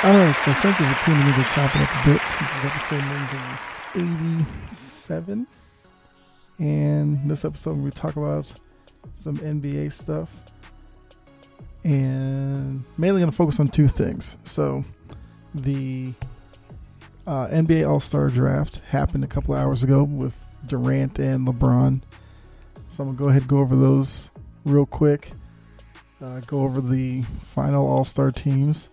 Alright, so thank you for tuning in to Chompin at the Bit. This is episode number 87. And this episode we talk about some NBA stuff. And mainly going to focus on two things. So the NBA All-Star Draft happened a couple of hours ago with Durant and LeBron. So I'm going to go ahead and go over those real quick. Go over the final All-Star teams.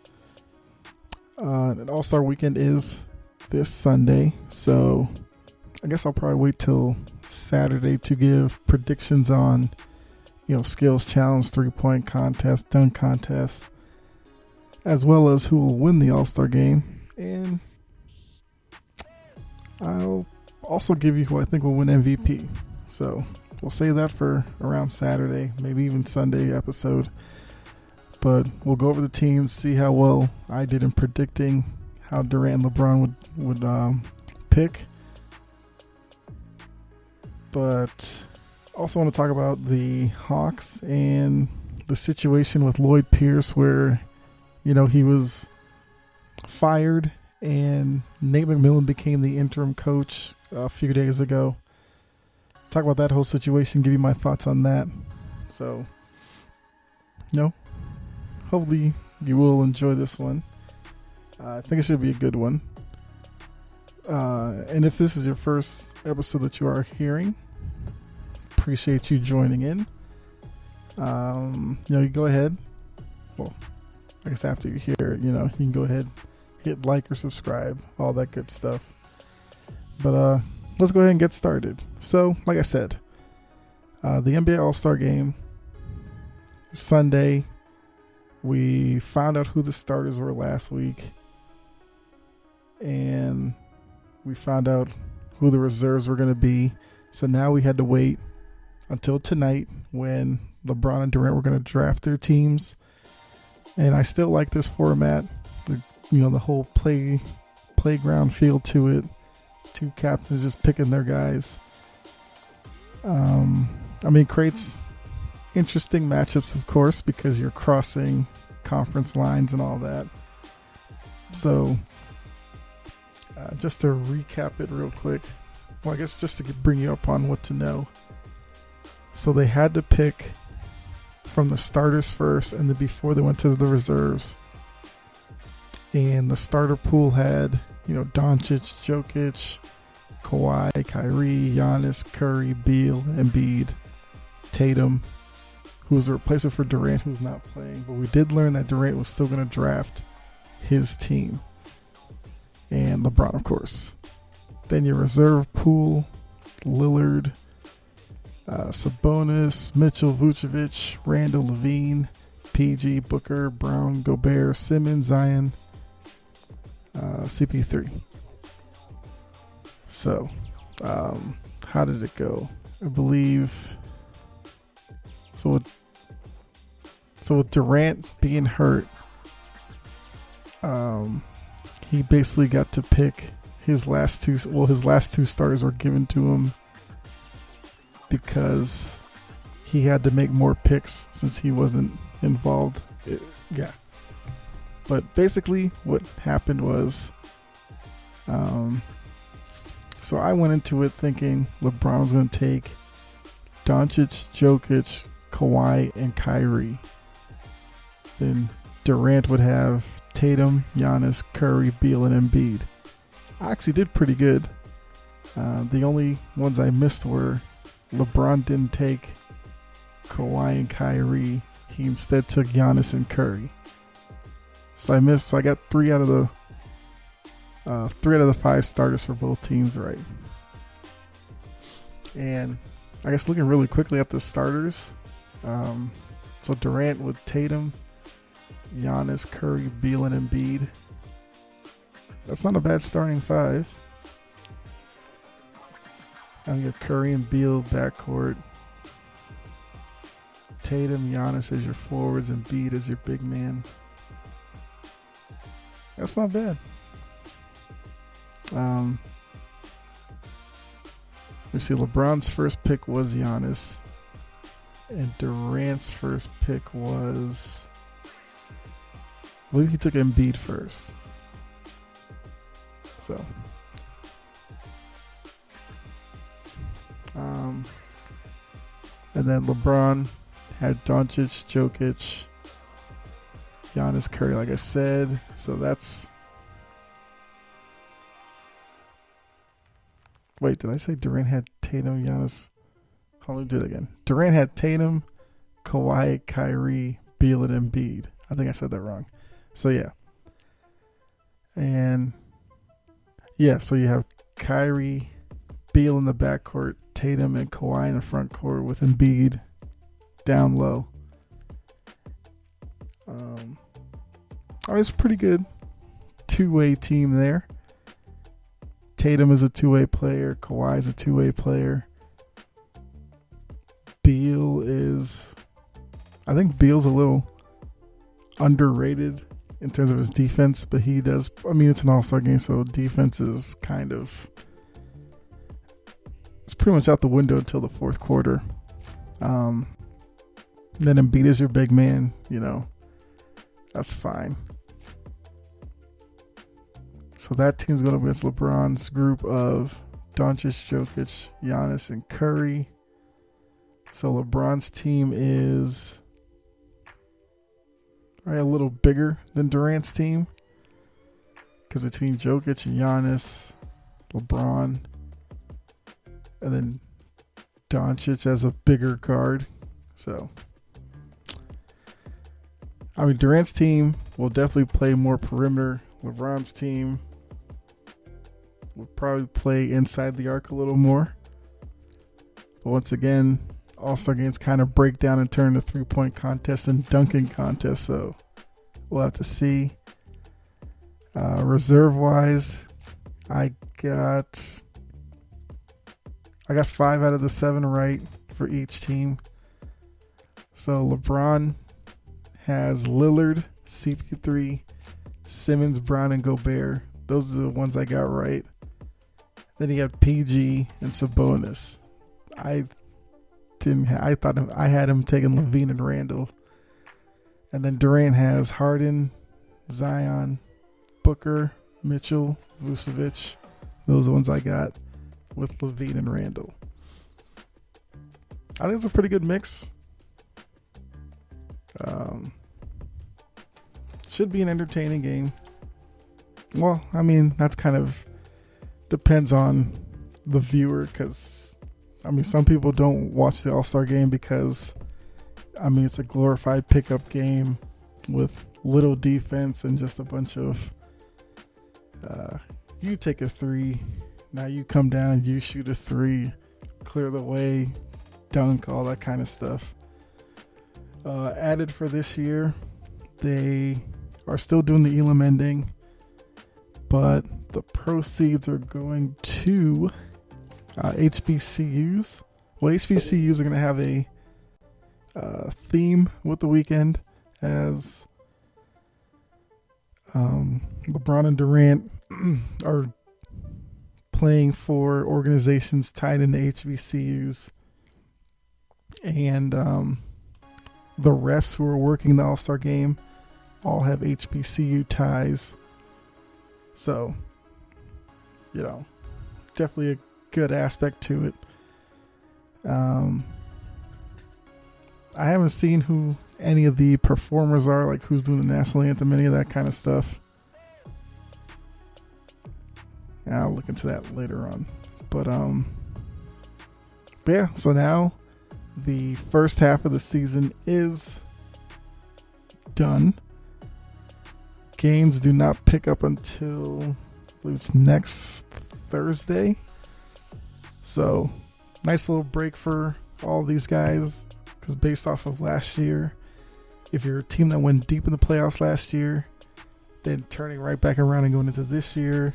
And All-Star Weekend is this Sunday, so I guess I'll probably wait till Saturday to give predictions on, skills challenge, 3-point contest, dunk contest, as well as who will win the All-Star game. And I'll also give you who I think will win MVP. So we'll save that for around Saturday, maybe even Sunday episode. But we'll go over the teams, see how well I did in predicting how Durant and LeBron would pick. But also want to talk about the Hawks and the situation with Lloyd Pierce where, he was fired and Nate McMillan became the interim coach a few days ago. Talk about that whole situation, give you my thoughts on that. So, hopefully you will enjoy this one. I think it should be a good one. And if this is your first episode that you are hearing, appreciate you joining in. You go ahead. Well, I guess after you hear it, you can go ahead, hit like or subscribe, all that good stuff. But let's go ahead and get started. So, like I said, the NBA All-Star Game, Sunday. We found out who the starters were last week, and we found out who the reserves were going to be. So now we had to wait until tonight when LeBron and Durant were going to draft their teams. And I still like this format, the whole playground feel to it. Two captains just picking their guys. Creates interesting matchups, of course, because you're crossing conference lines and all that. So, just to recap it real quick, well, I guess just to bring you up on what to know. So they had to pick from the starters first, and then before they went to the reserves. And the starter pool had, Doncic, Jokic, Kawhi, Kyrie, Giannis, Curry, Beal, Embiid, Tatum, who's a replacement for Durant, who's not playing. But we did learn that Durant was still going to draft his team. And LeBron, of course. Then your reserve pool, Lillard, Sabonis, Mitchell, Vucevic, Randall, Levine, PG, Booker, Brown, Gobert, Simmons, Zion, CP3. So, how did it go? I believe... So with Durant being hurt, he basically got to pick his last two. Well, his last two starters were given to him because he had to make more picks since he wasn't involved. But basically what happened was, so I went into it thinking LeBron was going to take Doncic, Jokic, Kawhi, and Kyrie. Then Durant would have Tatum, Giannis, Curry, Beal, and Embiid. I actually did pretty good. The only ones I missed were LeBron didn't take Kawhi and Kyrie. He instead took Giannis and Curry. So I missed. So I got three out of the 5 starters for both teams right. And I guess looking really quickly at the starters. So Durant with Tatum, Giannis, Curry, Beal, and Embiid. That's not a bad starting 5. And you have Curry and Beal backcourt. Tatum, Giannis as your forwards, and Embiid as your big man. That's not bad. We see LeBron's first pick was Giannis, and Durant's first pick was, I believe he took Embiid first. So, and then LeBron had Doncic, Jokic, Giannis, Curry, like I said. So that's... Wait, did I say Durant had Tatum, Giannis? Hold on, do it again. Durant had Tatum, Kawhi, Kyrie, Beal, and Embiid. I think I said that wrong. So, yeah. And, yeah, so you have Kyrie, Beal in the backcourt, Tatum and Kawhi in the front court with Embiid down low. It's a pretty good two-way team there. Tatum is a two-way player. Kawhi is a two-way player. Beal is... I think Beal's a little underrated in terms of his defense, but he does... I mean, it's an all-star game, so defense is kind of... It's pretty much out the window until the fourth quarter. Then Embiid is your big man, that's fine. So that team's going up against LeBron's group of Doncic, Jokic, Giannis, and Curry. So LeBron's team is a little bigger than Durant's team. Because between Jokic and Giannis, LeBron, and then Doncic as a bigger guard. So, Durant's team will definitely play more perimeter. LeBron's team will probably play inside the arc a little more. But once again, All-Star games kind of break down and turn to three-point contests and dunking contests. So, we'll have to see. Reserve-wise, I got 5 out of the 7 right for each team. So LeBron has Lillard, CP3, Simmons, Brown, and Gobert. Those are the ones I got right. Then you got PG and Sabonis. I had him taking Levine and Randall. And then Durant has Harden, Zion, Booker, Mitchell, Vucevic. Those are the ones I got with Levine and Randall. I think it's a pretty good mix. Should be an entertaining game. Well, that's kind of depends on the viewer, because some people don't watch the All-Star game because it's a glorified pickup game with little defense and just a bunch of you take a 3, now you come down, you shoot a 3, clear the way, dunk, all that kind of stuff. Added for this year, they are still doing the Elam ending, but the proceeds are going to HBCUs. Well, HBCUs are going to have a theme with the weekend, as LeBron and Durant are playing for organizations tied into HBCUs, and the refs who are working the All-Star game all have HBCU ties. So, definitely a good aspect to it. I haven't seen who any of the performers are, like who's doing the national anthem, any of that kind of stuff. I'll look into that later on. But yeah, so now the first half of the season is done. Games do not pick up until, I believe it's next Thursday. So, nice little break for all these guys, because based off of last year, if you're a team that went deep in the playoffs last year, then turning right back around and going into this year,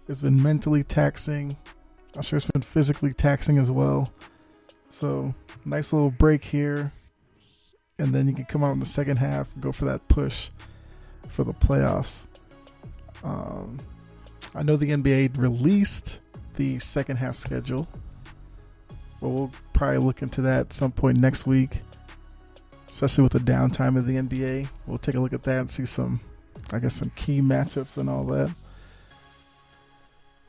it's been mentally taxing. I'm sure it's been physically taxing as well. So, nice little break here, and then you can come out in the second half and go for that push for the playoffs. I know the NBA released the second half schedule, but we'll probably look into that at some point next week, especially with the downtime of the NBA. We'll take a look at that and see some key matchups and all that.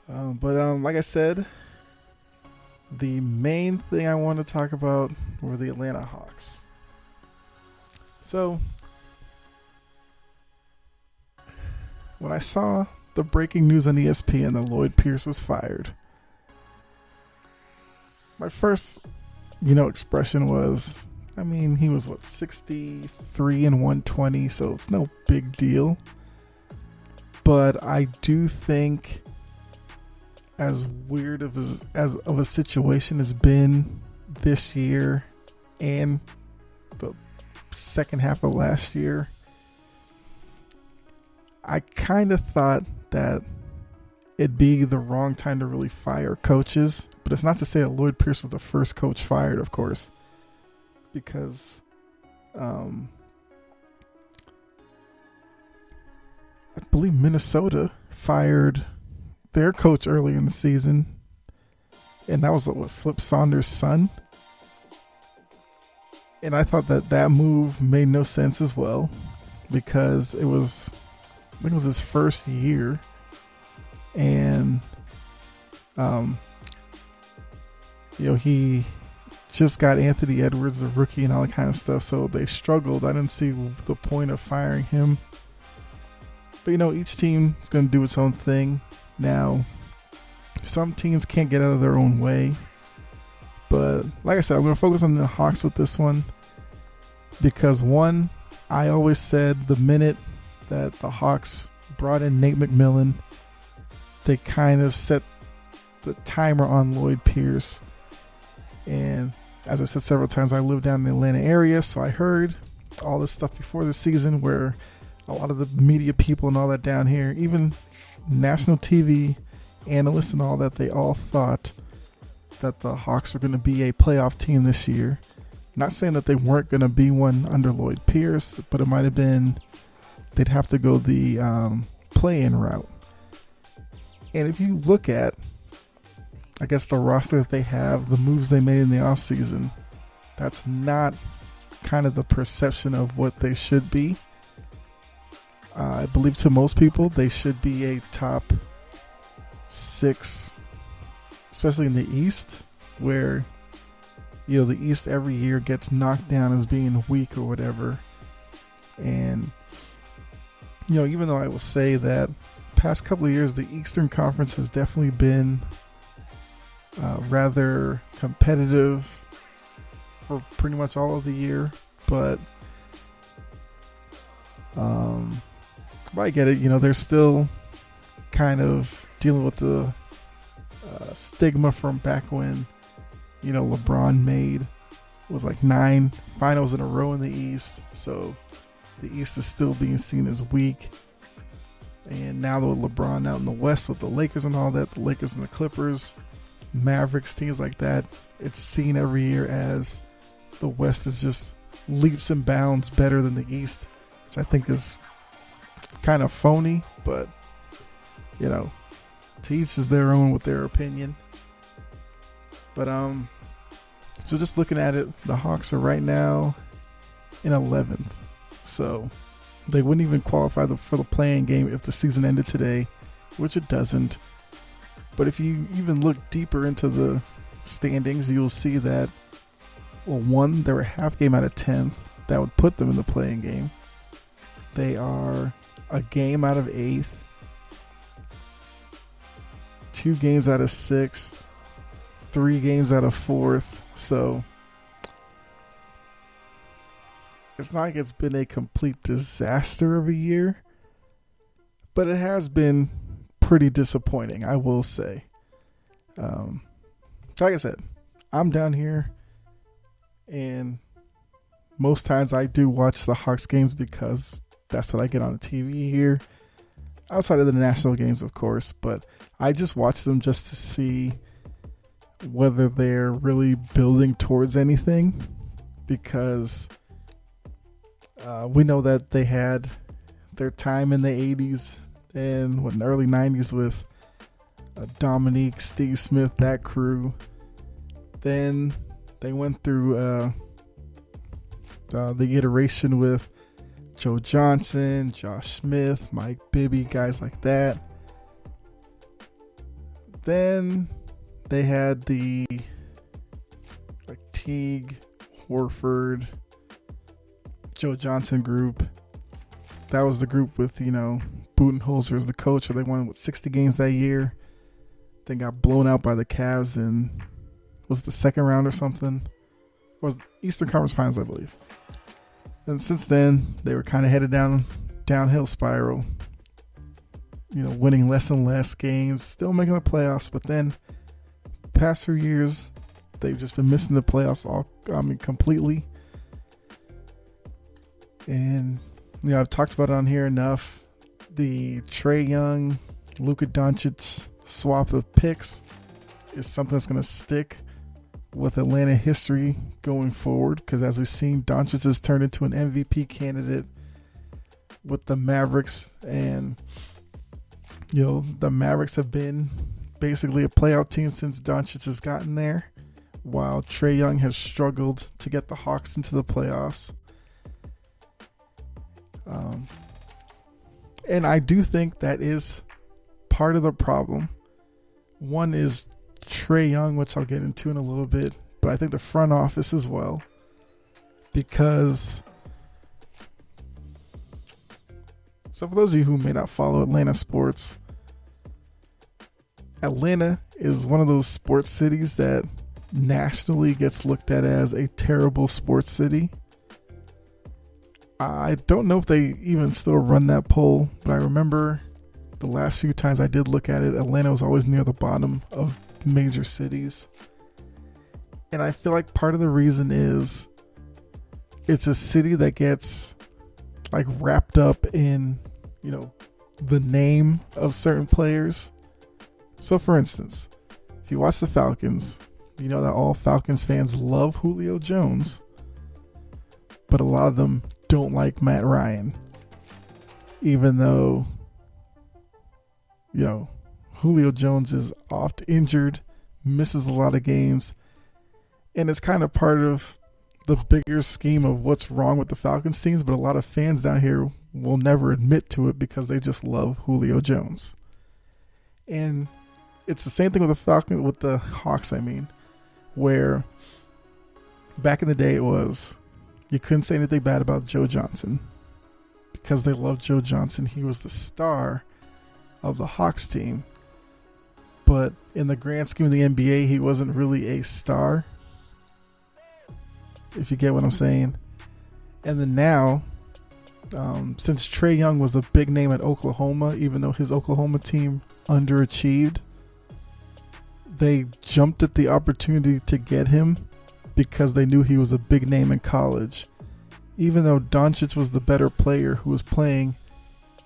But like I said, the main thing I want to talk about were the Atlanta Hawks. So, when I saw the breaking news on ESPN that Lloyd Pierce was fired, my first, expression was, he was 63 and 120, so it's no big deal. But I do think, as weird of a situation has been this year and the second half of last year, I kind of thought that it'd be the wrong time to really fire coaches. But it's not to say that Lloyd Pierce was the first coach fired, of course, because I believe Minnesota fired their coach early in the season, and that was Flip Saunders' son. And I thought that move made no sense as well, because I think it was his first year, and he just got Anthony Edwards, the rookie, and all that kind of stuff, so they struggled. I didn't see the point of firing him. But each team is going to do its own thing. Now, some teams can't get out of their own way. But like I said, I'm going to focus on the Hawks with this one. Because one, I always said the minute that the Hawks brought in Nate McMillan, they kind of set the timer on Lloyd Pierce. And as I said several times, I live down in the Atlanta area, so I heard all this stuff before the season where a lot of the media people and all that down here, even national TV analysts and all that, they all thought that the Hawks were going to be a playoff team this year. Not saying that they weren't going to be one under Lloyd Pierce, but it might have been they'd have to go the play-in route. And if you look at, I guess, the roster that they have, the moves they made in the offseason, that's not kind of the perception of what they should be. I believe to most people, they should be a top 6, especially in the East, where, the East every year gets knocked down as being weak or whatever. And, even though I will say that past couple of years, the Eastern Conference has definitely been rather competitive for pretty much all of the year, but I get it. They're still kind of dealing with the stigma from back when, LeBron was like 9 finals in a row in the East. So the East is still being seen as weak. And now with LeBron out in the West with the Lakers and all that, the Lakers and the Clippers, Mavericks, teams like that, it's seen every year as the West is just leaps and bounds better than the East, which I think is kind of phony, but to each is their own with their opinion. But so just looking at it, the Hawks are right now in 11th, so they wouldn't even qualify for the play-in game if the season ended today, which it doesn't. But if you even look deeper into the standings, you'll see that, one, they're a half game out of 10th. That would put them in the play-in game. They are a game out of 8th, 2 games out of 6th, 3 games out of 4th. So it's not like it's been a complete disaster of a year, but it has been pretty disappointing, I will say. Like I said, I'm down here, and most times I do watch the Hawks games because that's what I get on the TV here. Outside of the national games, of course, but I just watch them just to see whether they're really building towards anything, because we know that they had their time in the 80s and in the early 90s with Dominique, Steve Smith, that crew. Then they went through the iteration with Joe Johnson, Josh Smith, Mike Bibby, guys like that. then they had the like Teague, Horford, Joe Johnson group. That was the group with, Budenholzer as the coach, where they won 60 games that year. Then got blown out by the Cavs in, was it the second round or something? It was Eastern Conference Finals, I believe. And since then, they were kind of headed downhill spiral. Winning less and less games, still making the playoffs, but then past few years, they've just been missing the playoffs completely. And I've talked about it on here enough. The Trae Young, Luka Doncic swap of picks is something that's going to stick with Atlanta history going forward, because as we've seen, Doncic has turned into an MVP candidate with the Mavericks, and the Mavericks have been basically a playoff team since Doncic has gotten there, while Trae Young has struggled to get the Hawks into the playoffs. And I do think that is part of the problem. One is Trae Young, which I'll get into in a little bit, but I think the front office as well, because so for those of you who may not follow Atlanta sports, Atlanta is one of those sports cities that nationally gets looked at as a terrible sports city. I don't know if they even still run that poll, but I remember the last few times I did look at it, Atlanta was always near the bottom of major cities. And I feel like part of the reason is it's a city that gets like wrapped up in, the name of certain players. So for instance, if you watch the Falcons, you know that all Falcons fans love Julio Jones, but a lot of them don't like Matt Ryan, even though, Julio Jones is oft injured, misses a lot of games, and it's kind of part of the bigger scheme of what's wrong with the Falcons teams, but a lot of fans down here will never admit to it because they just love Julio Jones. And it's the same thing with the Hawks, where back in the day it was, you couldn't say anything bad about Joe Johnson because they loved Joe Johnson. He was the star of the Hawks team. But in the grand scheme of the NBA, he wasn't really a star, if you get what I'm saying. And then now, since Trae Young was a big name at Oklahoma, even though his Oklahoma team underachieved, they jumped at the opportunity to get him because they knew he was a big name in college. Even though Doncic was the better player who was playing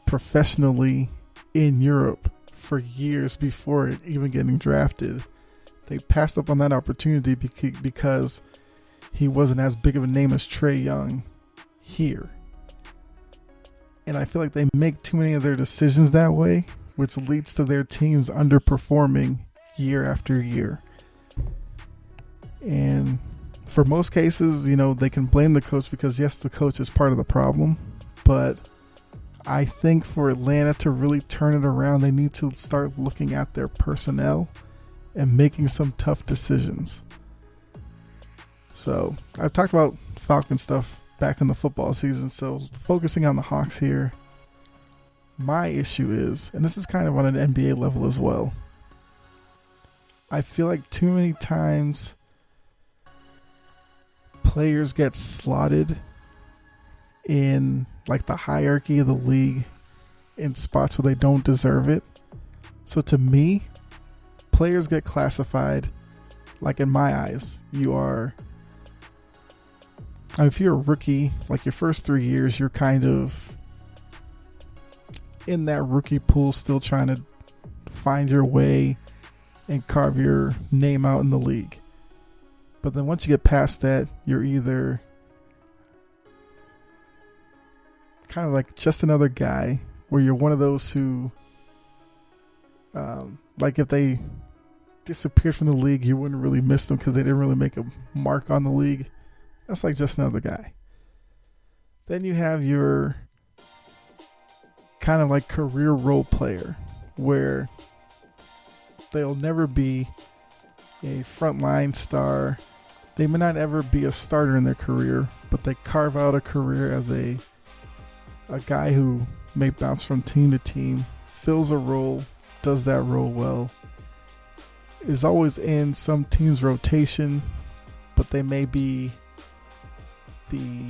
professionally in Europe for years before even getting drafted, they passed up on that opportunity because he wasn't as big of a name as Trae Young here. And I feel like they make too many of their decisions that way, which leads to their teams underperforming year after year. And for most cases, they can blame the coach because, yes, the coach is part of the problem. But I think for Atlanta to really turn it around, they need to start looking at their personnel and making some tough decisions. So I've talked about Falcon stuff back in the football season, so focusing on the Hawks here, my issue is, and this is kind of on an NBA level as well, I feel like too many times players get slotted in like the hierarchy of the league in spots where they don't deserve it. So to me, players get classified, like in my eyes, if you're a rookie, like your first 3 years, you're kind of in that rookie pool, still trying to find your way and carve your name out in the league. But then once you get past that, you're either kind of like just another guy, where you're one of those who, like if they disappeared from the league, you wouldn't really miss them because they didn't really make a mark on the league. That's like just another guy. Then you have your kind of like career role player, where they'll never be a frontline star. They may not ever be a starter in their career, but they carve out a career as a guy who may bounce from team to team, fills a role, does that role well, is always in some team's rotation, but they may be the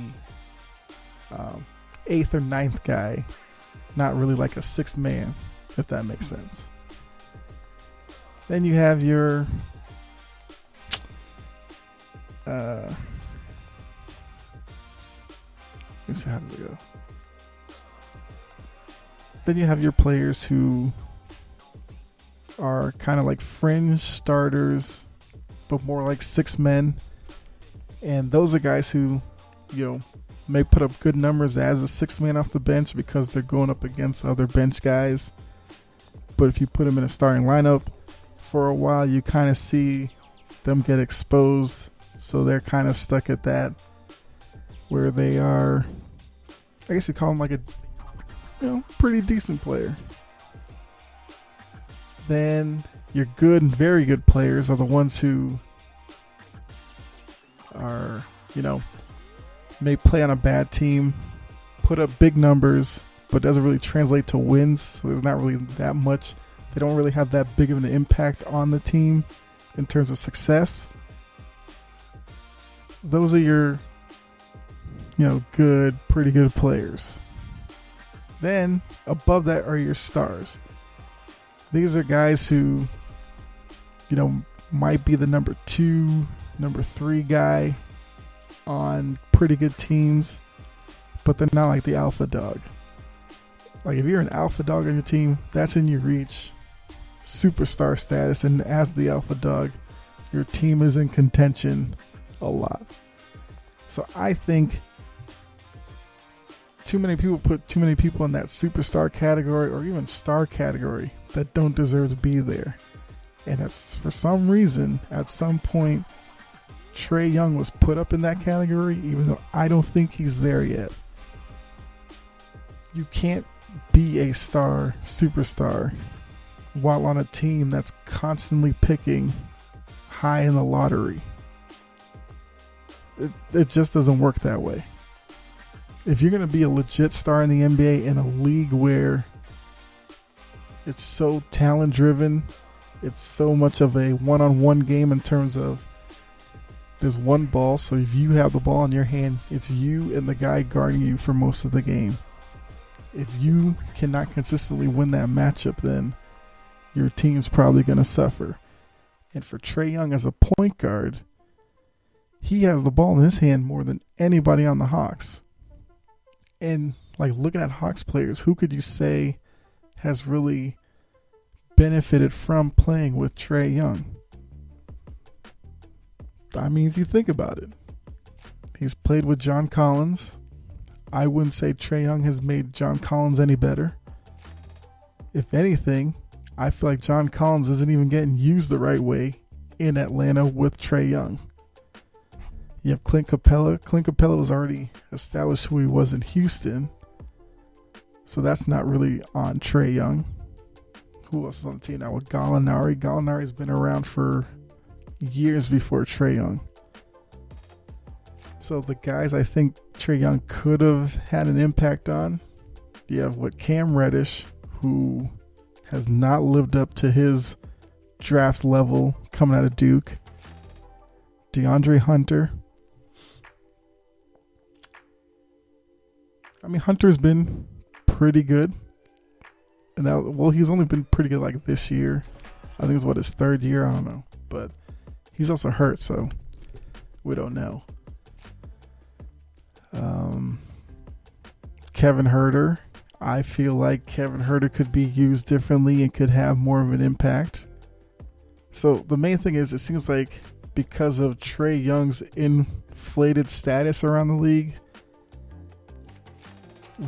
8th or 9th guy, not really like a 6th man, if that makes sense. Then you have your let me see, how does it go? Then you have your players who are kind of like fringe starters, but more like 6 men. And those are guys who, may put up good numbers as a 6th man off the bench because they're going up against other bench guys. But if you put them in a starting lineup for a while, you kind of see them get exposed. So they're kind of stuck at that, where they are, I guess you call them like a, pretty decent player. Then your good and very good players are the ones who are, may play on a bad team, put up big numbers, but doesn't really translate to wins. So there's not really that much. They don't really have that big of an impact on the team in terms of success. Those are your, pretty good players. Then above that are your stars. These are guys who, might be the number 2, number 3 guy on pretty good teams, but they're not like the alpha dog. Like if you're an alpha dog on your team, that's in your reach. Superstar status, and as the alpha dog, your team is in contention a lot. So I think too many people put too many people in that superstar category or even star category that don't deserve to be there. And it's, for some reason, at some point, Trae Young was put up in that category, even though I don't think he's there yet. You can't be a superstar, while on a team that's constantly picking high in the lottery. It just doesn't work that way. If you're going to be a legit star in the NBA in a league where it's so talent driven, it's so much of a one-on-one game in terms of there's one ball, so if you have the ball in your hand, it's you and the guy guarding you for most of the game. If you cannot consistently win that matchup, then your team's probably going to suffer. And for Trae Young as a point guard, he has the ball in his hand more than anybody on the Hawks. And like looking at Hawks players, who could you say has really benefited from playing with Trae Young? I mean, if you think about it, he's played with John Collins. I wouldn't say Trae Young has made John Collins any better. If anything, I feel like John Collins isn't even getting used the right way in Atlanta with Trae Young. You have Clint Capella. Clint Capella was already established who he was in Houston, so that's not really on Trae Young. Who else is on the team now? With Gallinari. Gallinari's been around for years before Trae Young. So the guys I think Trae Young could have had an impact on, you have Cam Reddish, who has not lived up to his draft level coming out of Duke. DeAndre Hunter. I mean, Hunter's been pretty good. And now, he's only been pretty good like this year. I think it's his 3rd year. I don't know. But he's also hurt, so we don't know. Kevin Huerter. I feel like Kevin Huerter could be used differently and could have more of an impact. So the main thing is, it seems like because of Trae Young's inflated status around the league,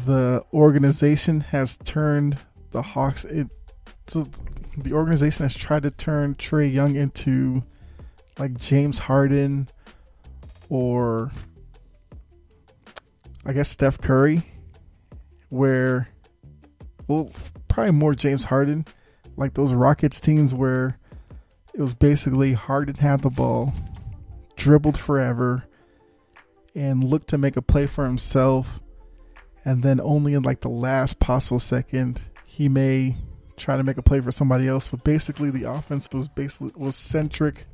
the organization has turned the Hawks into, the organization has tried to turn Trae Young into like James Harden or I guess Steph Curry, where, probably more James Harden, like those Rockets teams where it was basically Harden had the ball, dribbled forever, and looked to make a play for himself. And then only in like the last possible second, he may try to make a play for somebody else. But basically the offense was centric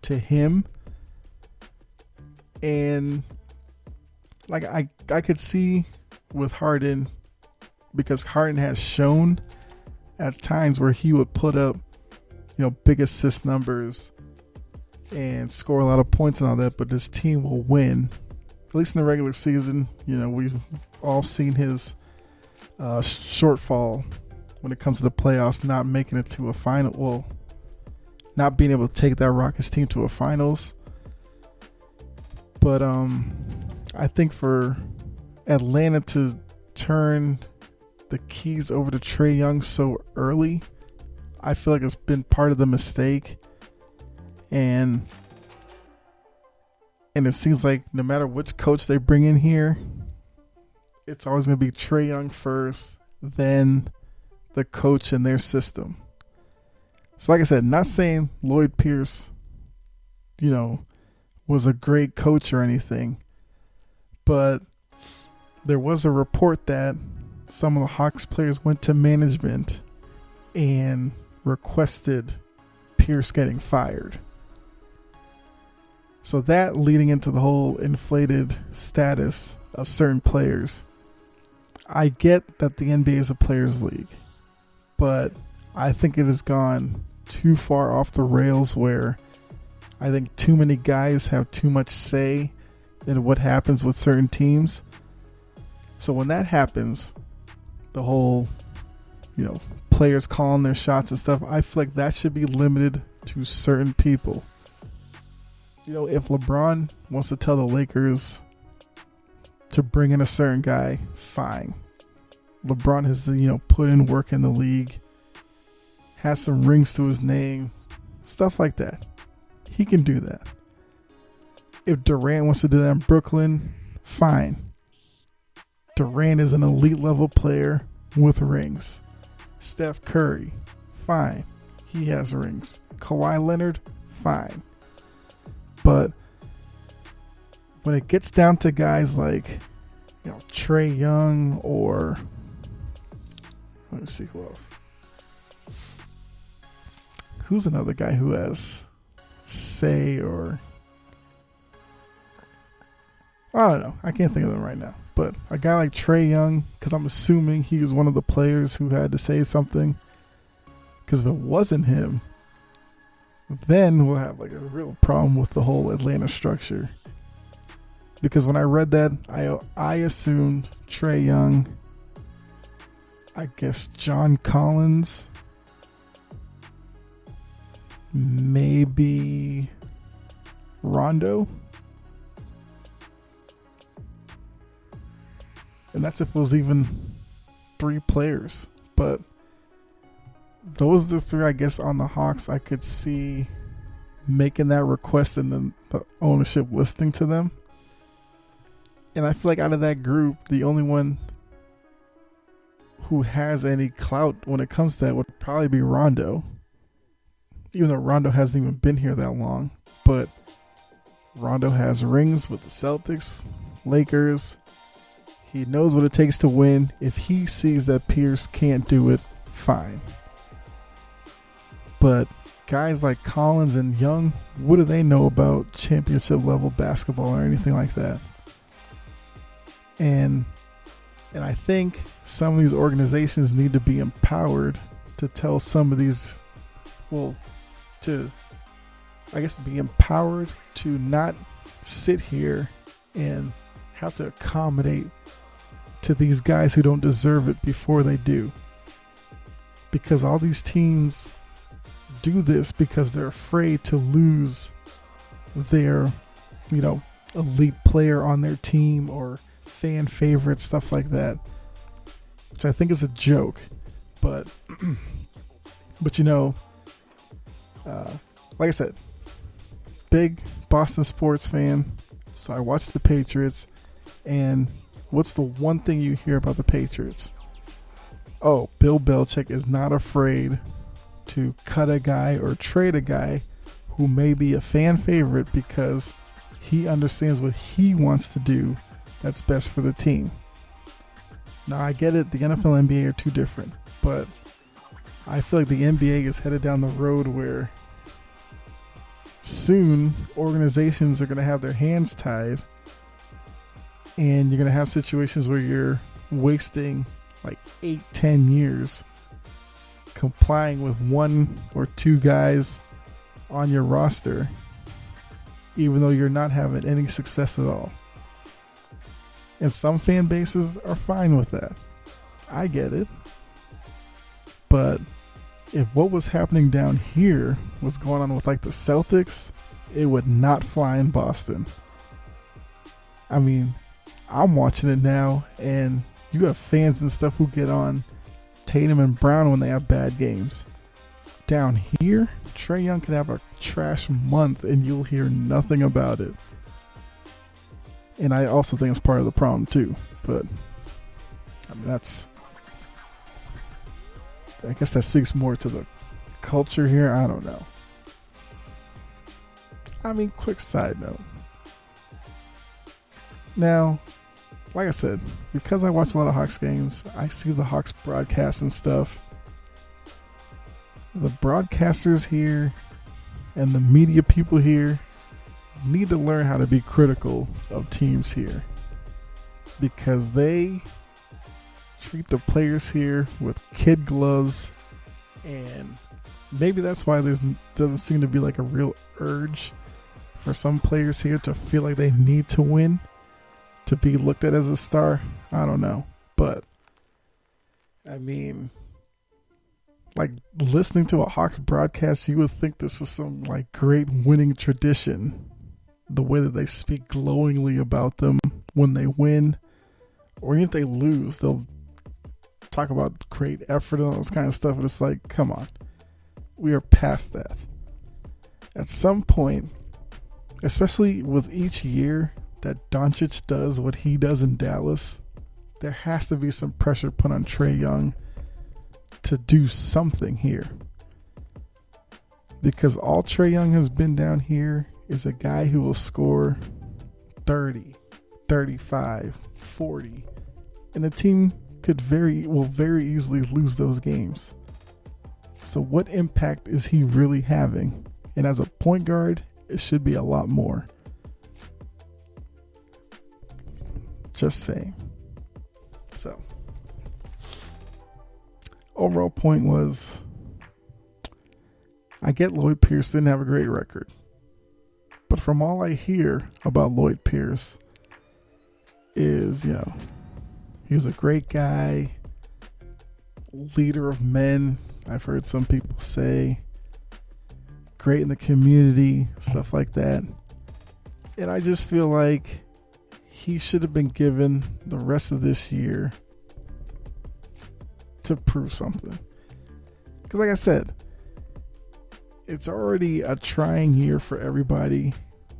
to him. And like I could see with Harden, because Harden has shown at times where he would put up, big assist numbers and score a lot of points and all that, but this team will win. At least in the regular season, we've all seen his shortfall when it comes to the playoffs, not making it to a final. Well, not being able to take that Rockets team to a finals. But I think for Atlanta to turn the keys over to Trae Young so early, I feel like it's been part of the mistake. And it seems like no matter which coach they bring in here, it's always going to be Trae Young first, then the coach and their system. So like I said, not saying Lloyd Pierce, was a great coach or anything, but there was a report that some of the Hawks players went to management and requested Pierce getting fired. So that leading into the whole inflated status of certain players. I get that the NBA is a players' league, but I think it has gone too far off the rails where I think too many guys have too much say in what happens with certain teams. So when that happens, the whole, players calling their shots and stuff, I feel like that should be limited to certain people. If LeBron wants to tell the Lakers to bring in a certain guy, fine. LeBron has, put in work in the league, has some rings to his name, stuff like that. He can do that. If Durant wants to do that in Brooklyn, fine. Durant is an elite level player with rings. Steph Curry, fine. He has rings. Kawhi Leonard, fine. But when it gets down to guys like, Trae Young or, let me see who else. Who's another guy who has say or, I don't know. I can't think of them right now. But a guy like Trae Young, because I'm assuming he was one of the players who had to say something. Because if it wasn't him, then we'll have like a real problem with the whole Atlanta structure. Because when I read that, I assumed Trae Young, I guess John Collins, maybe Rondo. And that's if it was even 3 players. But those are the 3, I guess, on the Hawks I could see making that request and then the ownership listening to them. And I feel like out of that group, the only one who has any clout when it comes to that would probably be Rondo. Even though Rondo hasn't even been here that long. But Rondo has rings with the Celtics, Lakers. He knows what it takes to win. If he sees that Pierce can't do it, fine. But guys like Collins and Young, what do they know about championship level basketball or anything like that? And I think some of these organizations need to be empowered to tell some of these, to, I guess, be empowered to not sit here and have to accommodate to these guys who don't deserve it before they do. Because all these teams do this because they're afraid to lose their, elite player on their team or fan favorite, stuff like that. Which I think is a joke. But, like I said, big Boston sports fan. So I watch the Patriots, and what's the one thing you hear about the Patriots? Oh, Bill Belichick is not afraid to cut a guy or trade a guy who may be a fan favorite because he understands what he wants to do that's best for the team. Now, I get it. The NFL and NBA are too different, but I feel like the NBA is headed down the road where soon organizations are going to have their hands tied, and you're going to have situations where you're wasting like 8-10 years complying with one or two guys on your roster, even though you're not having any success at all. And some fan bases are fine with that. I get it. But if what was happening down here was going on with like the Celtics, it would not fly in Boston. I mean, I'm watching it now, and you have fans and stuff who get on Tatum and Brown when they have bad games. Down here, Trae Young could have a trash month and you'll hear nothing about it. And I also think it's part of the problem too. But I mean, I guess that speaks more to the culture here. I don't know. I mean, quick side note. Now, like I said, because I watch a lot of Hawks games, I see the Hawks broadcast and stuff. The broadcasters here and the media people here need to learn how to be critical of teams here, because they treat the players here with kid gloves, and maybe that's why there doesn't seem to be like a real urge for some players here to feel like they need to win to be looked at as a star. I don't know, but I mean, like, listening to a Hawks broadcast, you would think this was some like great winning tradition. The way that they speak glowingly about them when they win, or even if they lose, they'll talk about great effort and all this kind of stuff. And it's like, come on, we are past that. At some point, especially with each year that Doncic does what he does in Dallas, there has to be some pressure put on Trae Young to do something here. Because all Trae Young has been down here is a guy who will score 30, 35, 40, and the team will very easily lose those games. So what impact is he really having? And as a point guard, it should be a lot more. Just saying. So, overall point was, I get Lloyd Pierce didn't have a great record. But from all I hear about Lloyd Pierce is, he was a great guy, leader of men, I've heard some people say, great in the community, stuff like that. And I just feel like he should have been given the rest of this year to prove something. Because like I said, it's already a trying year for everybody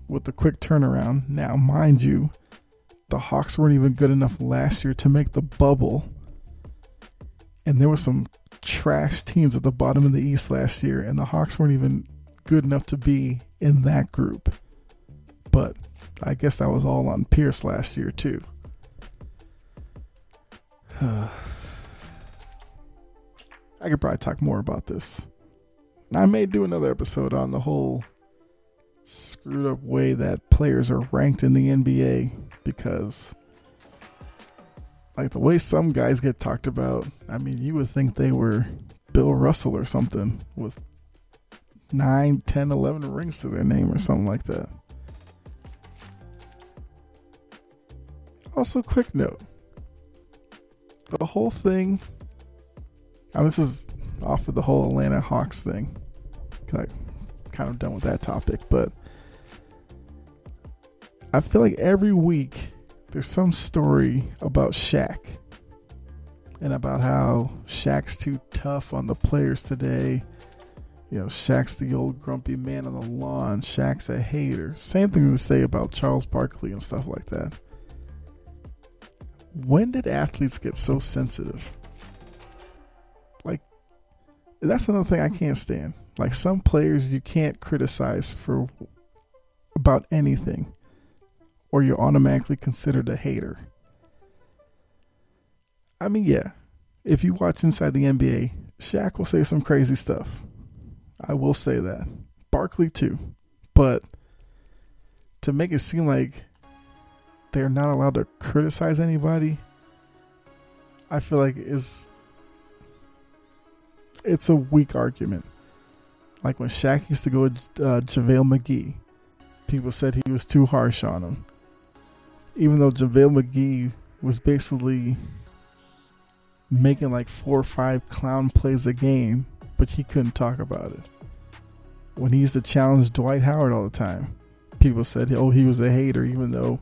with the quick turnaround. Now, mind you, the Hawks weren't even good enough last year to make the bubble. And there were some trash teams at the bottom of the East last year, and the Hawks weren't even good enough to be in that group. But I guess that was all on Pierce last year, too. I could probably talk more about this. I may do another episode on the whole screwed up way that players are ranked in the NBA, because like the way some guys get talked about, I mean, you would think they were Bill Russell or something with 9, 10, 11 rings to their name or something like that. Also, quick note. The whole thing, now this is off of the whole Atlanta Hawks thing. I'm kind of done with that topic, but I feel like every week there's some story about Shaq and about how Shaq's too tough on the players today. Shaq's the old grumpy man on the lawn. Shaq's a hater. Same thing to say about Charles Barkley and stuff like that. When did athletes get so sensitive? Like, that's another thing I can't stand. Like, some players you can't criticize for about anything, or you're automatically considered a hater. I mean, yeah, if you watch Inside the NBA, Shaq will say some crazy stuff. I will say that. Barkley too. But to make it seem like they're not allowed to criticize anybody, I feel like it's a weak argument. Like when Shaq used to go with JaVale McGee, people said he was too harsh on him. Even though JaVale McGee was basically making like 4 or 5 clown plays a game, but he couldn't talk about it. When he used to challenge Dwight Howard all the time, people said, oh, he was a hater, even though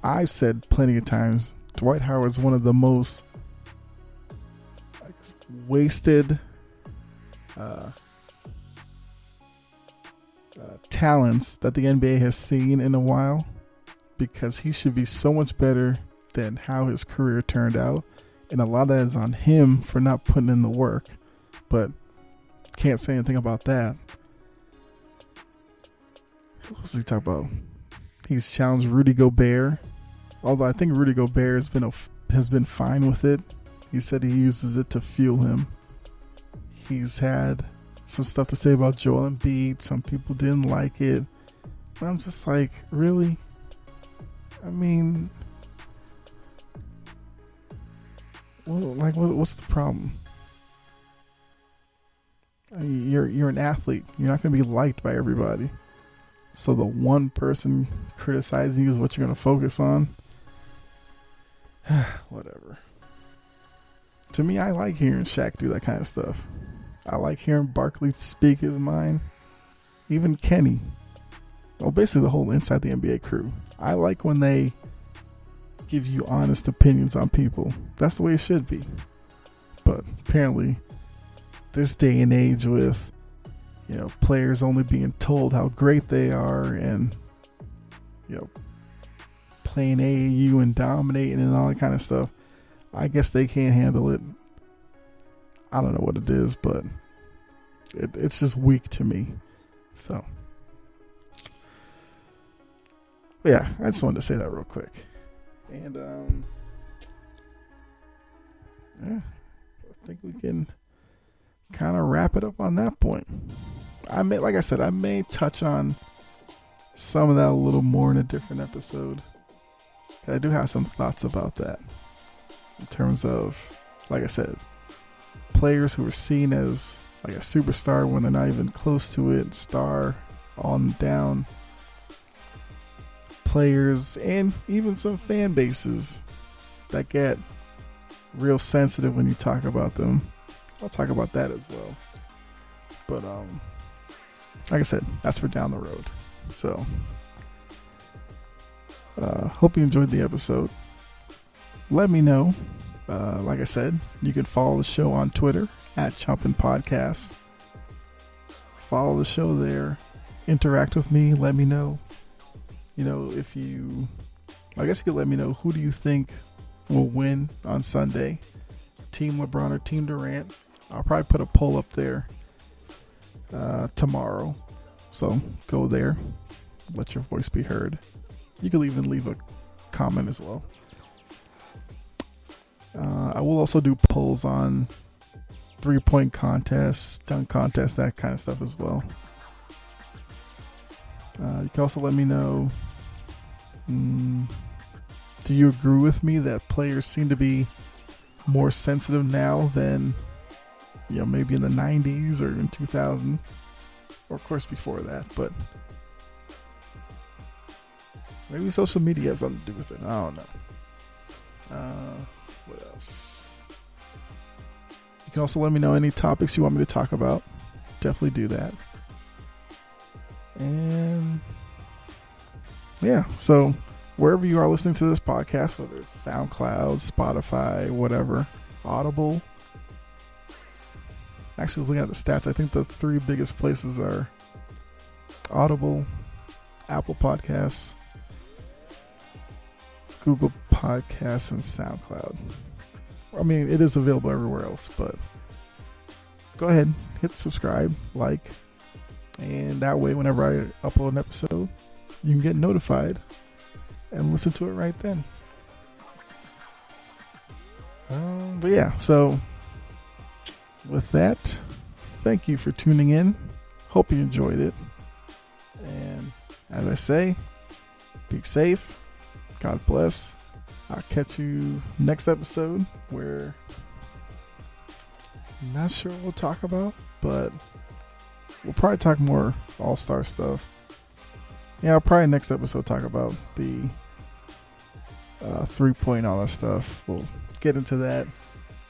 I've said plenty of times Dwight Howard's one of the most wasted talents that the NBA has seen in a while, because he should be so much better than how his career turned out. And a lot of that is on him for not putting in the work. But can't say anything about that. Who else did he talk about? He's challenged Rudy Gobert. Although I think Rudy Gobert has been fine with it. He said he uses it to fuel him. He's had some stuff to say about Joel Embiid. Some people didn't like it. And I'm just like, really? I mean, what's the problem? I mean, you're an athlete. You're not going to be liked by everybody. So the one person criticizing you is what you're going to focus on. Whatever. To me, I like hearing Shaq do that kind of stuff. I like hearing Barkley speak his mind. Even Kenny. Well, basically the whole Inside the NBA crew. I like when they give you honest opinions on people. That's the way it should be. But apparently, this day and age with, players only being told how great they are and, playing AAU and dominating and all that kind of stuff, I guess they can't handle it. I don't know what it is, but it's just weak to me. So, yeah, I just wanted to say that real quick. And, yeah, I think we can kind of wrap it up on that point. I may touch on some of that a little more in a different episode. I do have some thoughts about that. In terms of, like I said, players who are seen as like a superstar when they're not even close to it, star on down. Players and even some fan bases that get real sensitive when you talk about them. I'll talk about that as well. But like I said, that's for down the road. So hope you enjoyed the episode. Let me know. Like I said, you can follow the show on Twitter at Chompin Podcast. Follow the show there. Interact with me. Let me know. I guess you could let me know, who do you think will win on Sunday? Team LeBron or Team Durant? I'll probably put a poll up there tomorrow. So go there. Let your voice be heard. You can even leave a comment as well. I will also do polls on 3-point contests, dunk contests, that kind of stuff as well. You can also let me know, do you agree with me that players seem to be more sensitive now than, maybe in the 90s or in 2000, or of course before that, but maybe social media has something to do with it. I don't know. What else? You can also let me know any topics you want me to talk about. Definitely do that. And yeah, so wherever you are listening to this podcast, whether it's SoundCloud, Spotify, whatever, Audible. Actually, I was looking at the stats. I think the 3 biggest places are Audible, Apple Podcasts, Google Podcasts, and SoundCloud. I mean, it is available everywhere else, but go ahead, hit subscribe, like, and that way whenever I upload an episode, you can get notified and listen to it right then. But yeah, so with that, thank you for tuning in. Hope you enjoyed it. And as I say, be safe. God bless. I'll catch you next episode where I'm not sure what we'll talk about, but we'll probably talk more All-Star stuff. Yeah, I'll probably next episode talk about the 3-point, all that stuff. We'll get into that,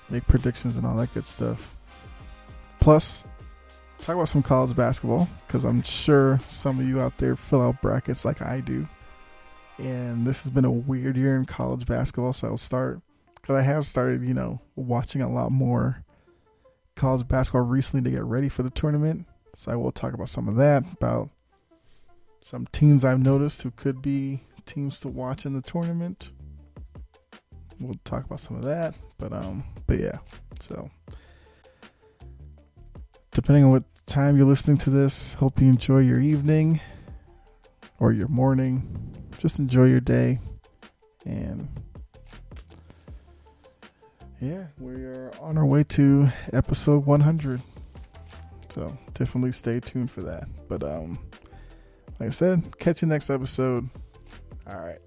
make predictions and all that good stuff. Plus, talk about some college basketball, because I'm sure some of you out there fill out brackets like I do. And this has been a weird year in college basketball, so I'll start, because I have started, watching a lot more college basketball recently to get ready for the tournament. So I will talk about some of that, about some teams I've noticed who could be teams to watch in the tournament. We'll talk about some of that, but yeah. So depending on what time you're listening to this, hope you enjoy your evening or your morning. Just enjoy your day. And yeah, we are on our way to episode 100. So definitely stay tuned for that. But like I said, catch you next episode. All right.